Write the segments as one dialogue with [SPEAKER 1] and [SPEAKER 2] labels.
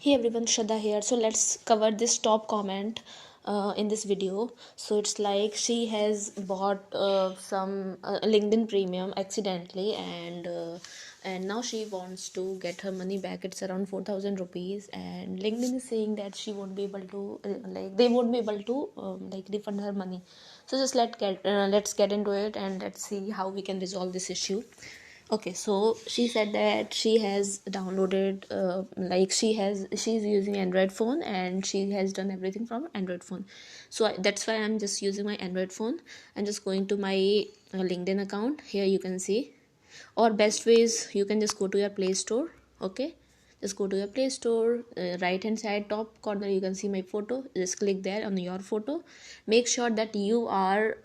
[SPEAKER 1] Hey everyone, Shraddha here. So let's cover this top comment in this video. So it's like she has bought some LinkedIn Premium accidentally, and now she wants to get her money back. It's around 4,000 rupees, and LinkedIn is saying that she won't be able to they won't be able to refund her money. So just let's get into it and let's see how we can resolve this issue. Okay, so she said that she has downloaded she's using Android phone and she has done everything from Android phone. So that's why I'm just using my Android phone. I'm just going to my LinkedIn account. Here you can see, or best way is you can just go to your Play Store. Okay, just go to your Play Store, right hand side top corner you can see my photo. Just click there on your photo. Make sure that you are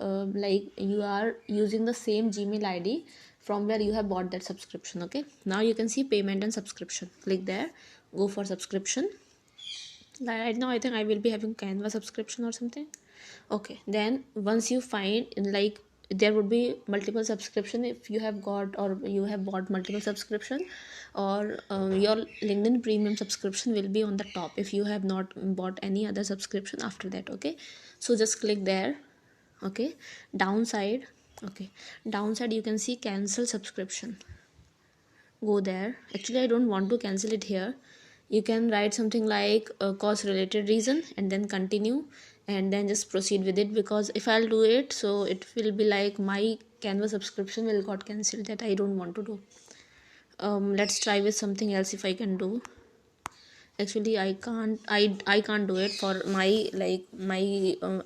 [SPEAKER 1] you are using the same Gmail ID from where you have bought that subscription. Okay, now you can see payment and subscription. Click there, go for subscription. Right now I think I will be having Canva subscription or something. Okay, then once you find there would be multiple subscription if you have got or you have bought multiple subscription, or your LinkedIn Premium subscription will be on the top if you have not bought any other subscription after that. Okay, so just click there. Okay, downside. Okay, downside you can see cancel subscription. Go there. Actually I don't want to cancel it here. You can write something like a cost related reason and then continue, and then just proceed with it, because if I'll do it, so it will be like my Canva subscription will got cancelled. That I don't want to do. Let's try with something else if I can do. Actually I can't do it for my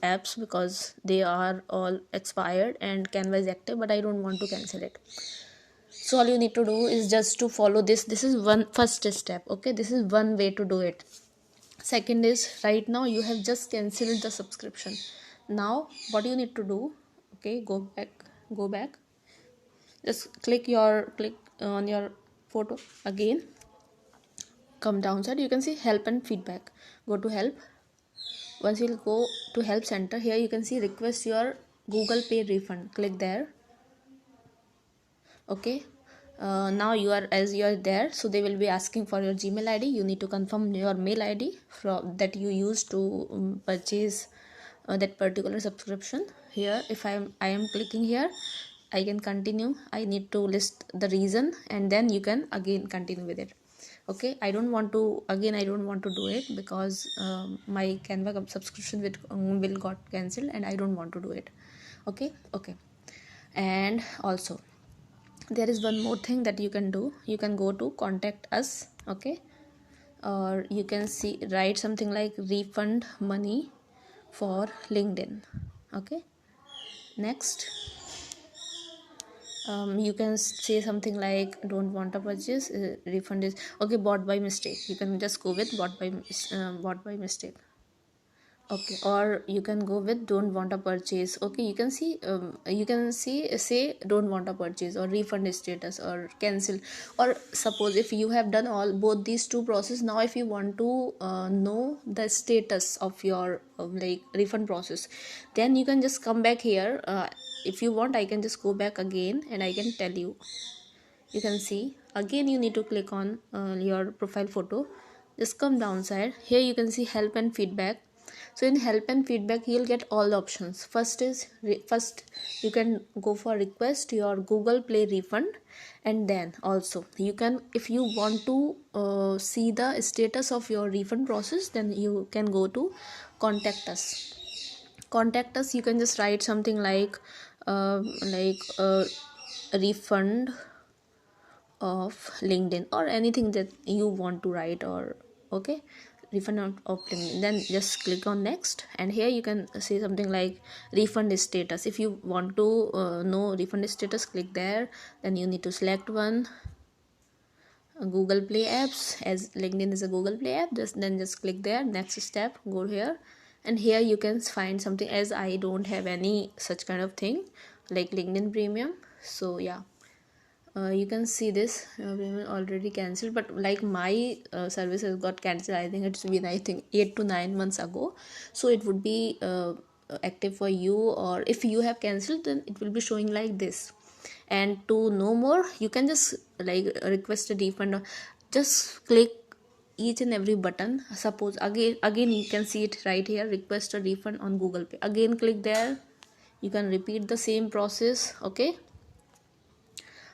[SPEAKER 1] apps because they are all expired and Canva is active, but I don't want to cancel it. So all you need to do is just to follow this is one first step. Okay, this is one way to do it. Second is, right now you have just cancelled the subscription. Now what you need to do, okay, go back, just click on your photo again. Come downside, you can see help and feedback. Go to help. Once you'll go to help center, here you can see request your Google Pay refund. Click there. Okay, now you are there, so they will be asking for your Gmail ID. You need to confirm your mail ID from that you use to purchase that particular subscription. Here if I am clicking here, I can continue. I need to list the reason and then you can again continue with it. Okay, I don't want to do it because my Canva subscription will got cancelled and I don't want to do it. Okay, and also there is one more thing that you can do. You can go to contact us. Okay, or you can see write something like refund money for LinkedIn. Okay, next you can say something like don't want to purchase, refund is okay, bought by mistake. You can just go with bought by mistake. Okay, or you can go with don't want a purchase. Okay, you can see say don't want a purchase or refund status or cancel. Or suppose if you have done all both these two process, now if you want to know the status of your refund process, then you can just come back here. If you want, I can just go back again and I can tell you. You can see again you need to click on your profile photo. Just come downside. Here you can see help and feedback. So in help and feedback you'll get all the options. First you can go for request your Google Play refund, and then also you can, if you want to see the status of your refund process, then you can go to contact us. You can just write something like refund of LinkedIn or anything that you want to write, or okay, refund of LinkedIn. Then just click on next, and here you can say something like refund status. If you want to know refund status, click there. Then you need to select one Google Play apps, as LinkedIn is a Google Play app. Just click there. Next step, go here, and here you can find something. As I don't have any such kind of thing like LinkedIn Premium, so yeah, you can see this payment already cancelled, but like my service has got cancelled. I think it's been 8 to 9 months ago, so it would be active for you, or if you have cancelled then it will be showing like this. And to know more, you can just request a refund, or just click each and every button. Suppose again you can see it right here, request a refund on Google Pay. Again click there, you can repeat the same process. Okay,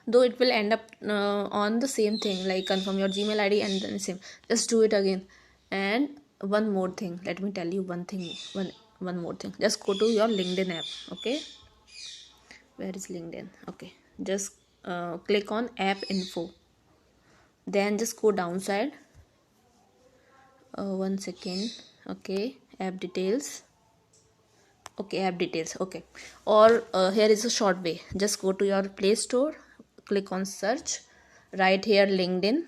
[SPEAKER 1] though it will end up on the same thing, like confirm your Gmail ID and then same. Just do it again. And one more thing, let me tell you one more thing. Just go to your LinkedIn app. Okay, where is LinkedIn? Okay, just click on app info, then just go downside. One second. Okay, app details. Okay, app details. Okay, or here is a short way. Just go to your Play Store, click on search, right here LinkedIn.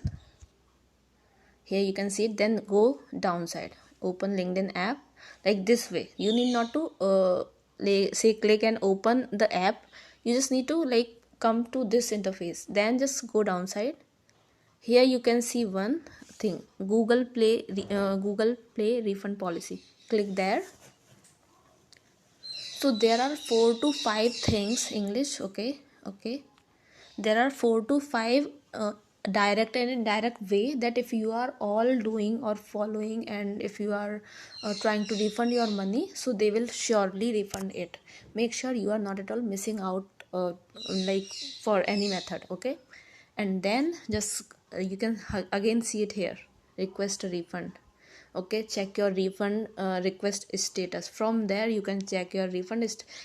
[SPEAKER 1] Here you can see it. Then go downside, open LinkedIn app, like this way. You need not to say click and open the app. You just need to like come to this interface, then just go downside. Here you can see one thing, Google Play refund policy. Click there. So there are 4 to 5 things, English. Okay, there are 4 to 5 direct and indirect way that if you are all doing or following, and if you are trying to refund your money, so they will surely refund it. Make sure you are not at all missing out like for any method. Okay, and then just you can again see it here, request a refund. Okay, check your refund request status. From there you can check your refund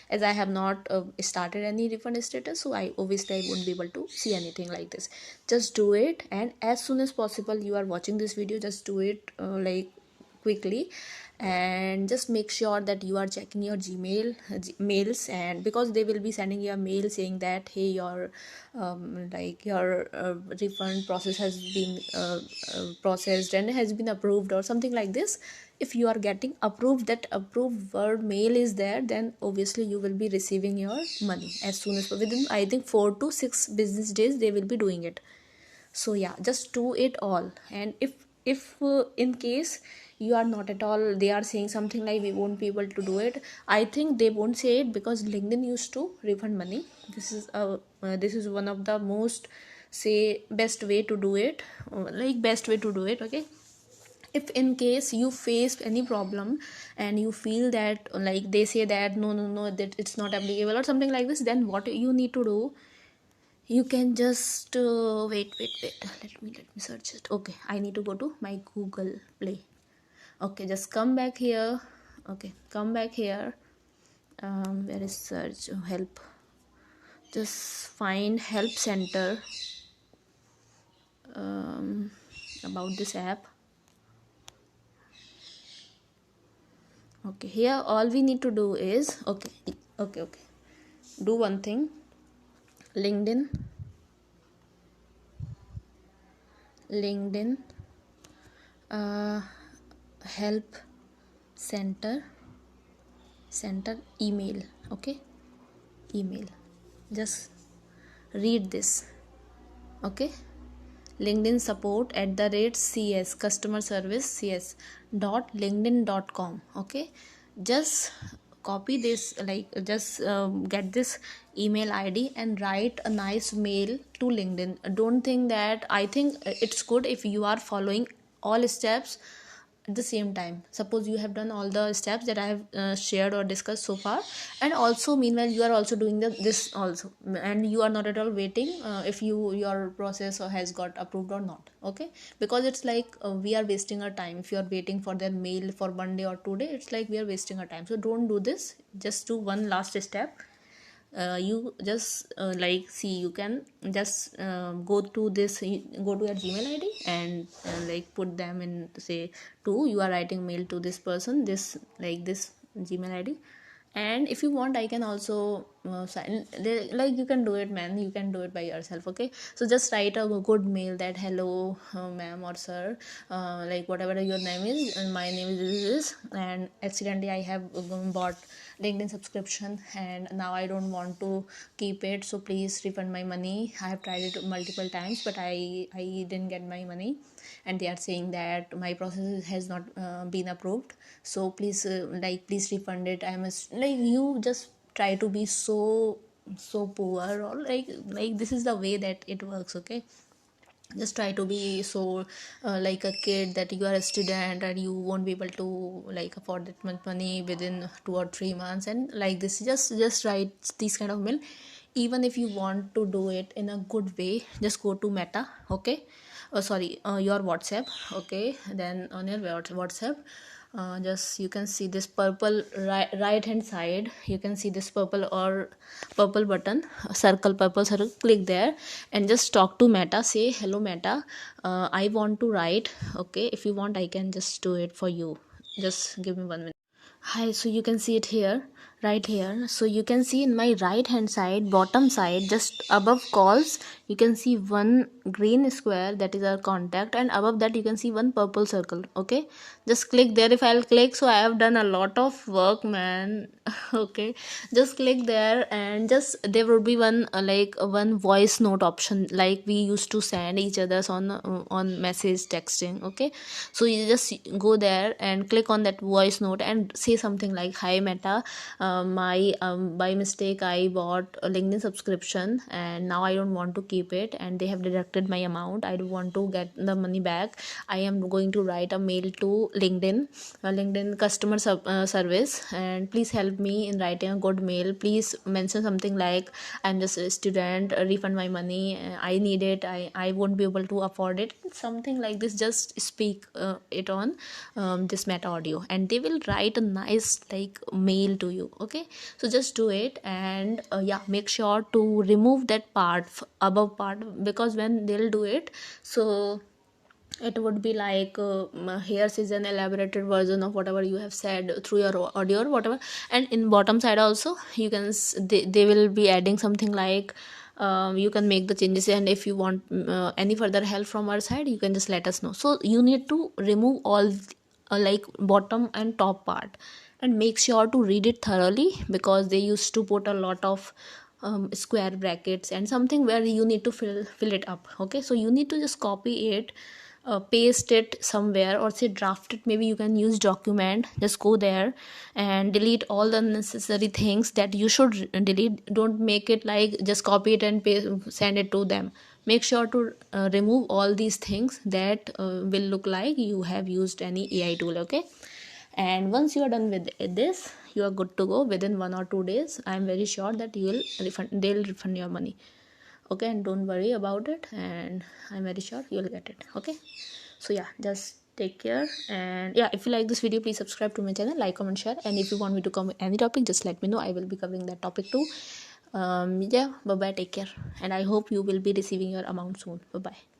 [SPEAKER 1] as I have not started any refund status, so I obviously I won't be able to see anything like this. Just do it, and as soon as possible you are watching this video, just do it like quickly. And just make sure that you are checking your Gmail mails, and because they will be sending you a mail saying that hey, your like your refund process has been processed and has been approved or something like this. If you are getting approved, that approved word mail is there, then obviously you will be receiving your money as soon as within, I think, 4 to 6 business days they will be doing it. So yeah, just do it all. And if in case you are not at all, they are saying something like we won't be able to do it, I think they won't say it, because LinkedIn used to refund money. This is one of the most, say, best way to do it, like best way to do it. Okay, if in case you face any problem and you feel that like they say that no, that it's not applicable or something like this, then what you need to do, you can just wait, let me search it. Okay, I need to go to my Google Play. Okay, just come back here. Okay, come back here. Where is search? Help. Just find help center about this app. Okay, here all we need to do is okay, do one thing. LinkedIn help center email. Okay, email, just read this. Okay, LinkedIn support @cs customer service cs .linkedin.com. Okay, just copy this, like just get this email ID and write a nice mail to LinkedIn. Don't think that, I think it's good if you are following all steps at the same time. Suppose you have done all the steps that I have shared or discussed so far, and also meanwhile you are also doing this also, and you are not at all waiting if your process has got approved or not. Okay, because it's like we are wasting our time. If you are waiting for their mail for 1 day or 2 day, it's like we are wasting our time. So don't do this. Just do one last step. You just like see, you can just go to your Gmail ID and like put them in, say, you are writing mail to this person, this Gmail ID. And if you want, I can also sign, like you can do it, man, you can do it by yourself. Okay, so just write a good mail that hello ma'am or sir, like whatever your name is, and my name is this, and accidentally I have bought LinkedIn subscription and now I don't want to keep it, so please refund my money. I have tried it multiple times, but I didn't get my money, and they are saying that my process has not been approved, so please please refund it. Like, you just try to be so poor, or like this is the way that it works. Okay, just try to be so like a kid, that you are a student and you won't be able to like afford that much money within 2 or 3 months, and like this, just write these kind of mail. Even if you want to do it in a good way, just go to Meta, okay, sorry, your WhatsApp, okay, then on your WhatsApp, just you can see this purple right hand side, you can see this purple button, purple circle, click there and just talk to Meta, say hello Meta, I want to write, okay, if you want I can just do it for you, just give me 1 minute. Hi, so you can see it here, right here. So you can see in my right hand side, bottom side, just above calls, you can see one green square, that is our contact, and above that you can see one purple circle, okay. Just click there. If I'll click, so I have done a lot of work, man. Okay, just click there and just there would be one like one voice note option, like we used to send each others on message texting, okay. So you just go there and click on that voice note and say something like, hi Meta, my by mistake I bought a LinkedIn subscription and now I don't want to keep it and they have deducted my amount, I don't want to get the money back. I am going to write a mail to LinkedIn customer service, and please help me in writing a good mail. Please mention something like, I'm just a student, refund my money, I need it, I won't be able to afford it, something like this. Just speak it on this Meta audio and they will write a nice like mail to you, okay. So just do it, and yeah, make sure to remove that part, above part, because when they'll do it, so it would be like here's is an elaborated version of whatever you have said through your audio or whatever. And in bottom side also you can they will be adding something like, you can make the changes, and if you want any further help from our side, you can just let us know. So you need to remove all like bottom and top part, and make sure to read it thoroughly, because they used to put a lot of square brackets and something where you need to fill it up, okay. So you need to just copy it, paste it somewhere, or say draft it. Maybe you can use document, just go there and delete all the necessary things that you should delete. Don't make it like just copy it and paste, send it to them. Make sure to remove all these things that will look like you have used any AI tool, okay. And once you are done with this, you are good to go. Within 1 or 2 days, I am very sure that they'll refund your money, okay. And don't worry about it, and I'm very sure you'll get it, okay. So yeah, just take care, and yeah, if you like this video, please subscribe to my channel, like, comment, share, and if you want me to cover any topic, just let me know. I will be covering that topic too. Yeah, bye bye, take care, and I hope you will be receiving your amount soon. Bye bye.